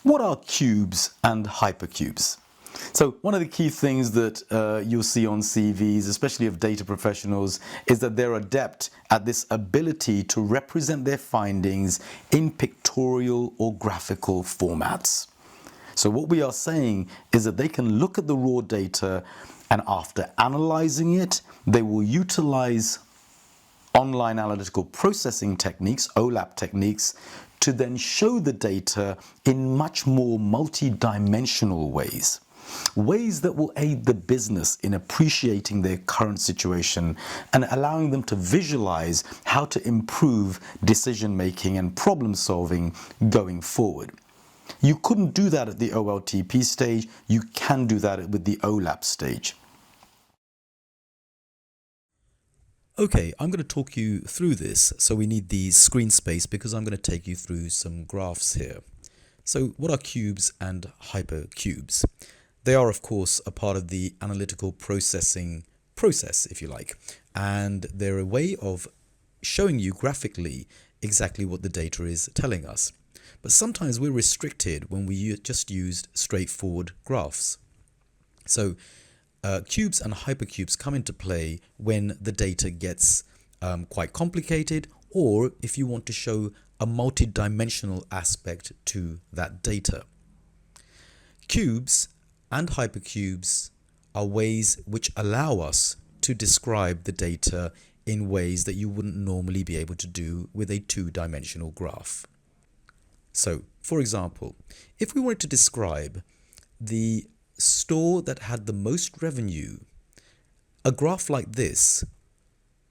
What are cubes and hypercubes? So one of the key things that you'll see on CVs, especially of data professionals, is that they're adept at this ability to represent their findings in pictorial or graphical formats. So what we are saying is that they can look at the raw data, and after analyzing it, they will utilize online analytical processing techniques, OLAP techniques, to then show the data in much more multi-dimensional ways. Ways that will aid the business in appreciating their current situation and allowing them to visualize how to improve decision making and problem solving going forward. You couldn't do that at the OLTP stage. You can do that with the OLAP stage. Okay, I'm going to talk you through this. So we need the screen space because I'm going to take you through some graphs here. So what are cubes and hypercubes? They are, of course, a part of the analytical processing process, if you like, and they're a way of showing you graphically exactly what the data is telling us. But sometimes we're restricted when we just used straightforward graphs. So cubes and hypercubes come into play when the data gets quite complicated, or if you want to show a multi-dimensional aspect to that data. Cubes and hypercubes are ways which allow us to describe the data in ways that you wouldn't normally be able to do with a two-dimensional graph. So, for example, if we wanted to describe the store that had the most revenue, a graph like this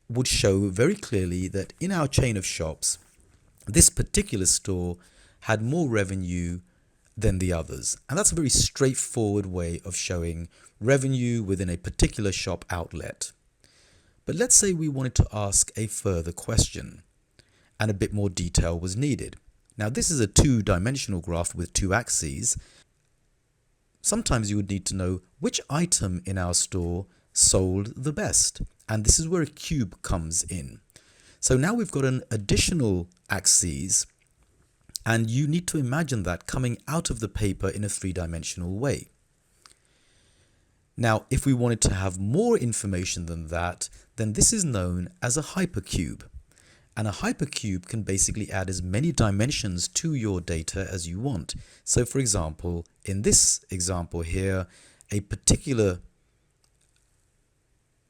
would show very clearly that in our chain of shops, this particular store had more revenue than the others. And that's a very straightforward way of showing revenue within a particular shop outlet. But let's say we wanted to ask a further question and a bit more detail was needed. Now this is a two-dimensional graph with two axes. Sometimes you would need to know which item in our store sold the best. And this is where a cube comes in. So now we've got an additional axis, and you need to imagine that coming out of the paper in a three-dimensional way. Now, if we wanted to have more information than that, then this is known as a hypercube. And a hypercube can basically add as many dimensions to your data as you want. So for example, in this example here, a particular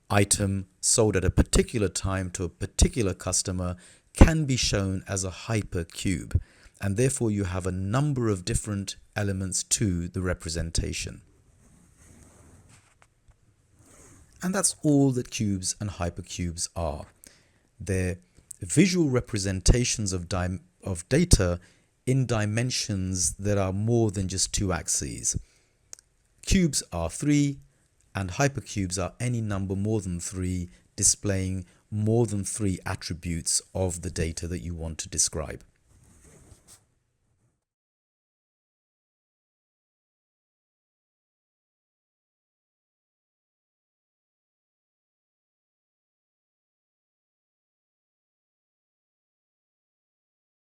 item sold at a particular time to a particular customer can be shown as a hypercube. And therefore you have a number of different elements to the representation. And that's all that cubes and hypercubes are. They're visual representations of data in dimensions that are more than just two axes. Cubes are 3 and hypercubes are any number more than 3, displaying more than 3 attributes of the data that you want to describe.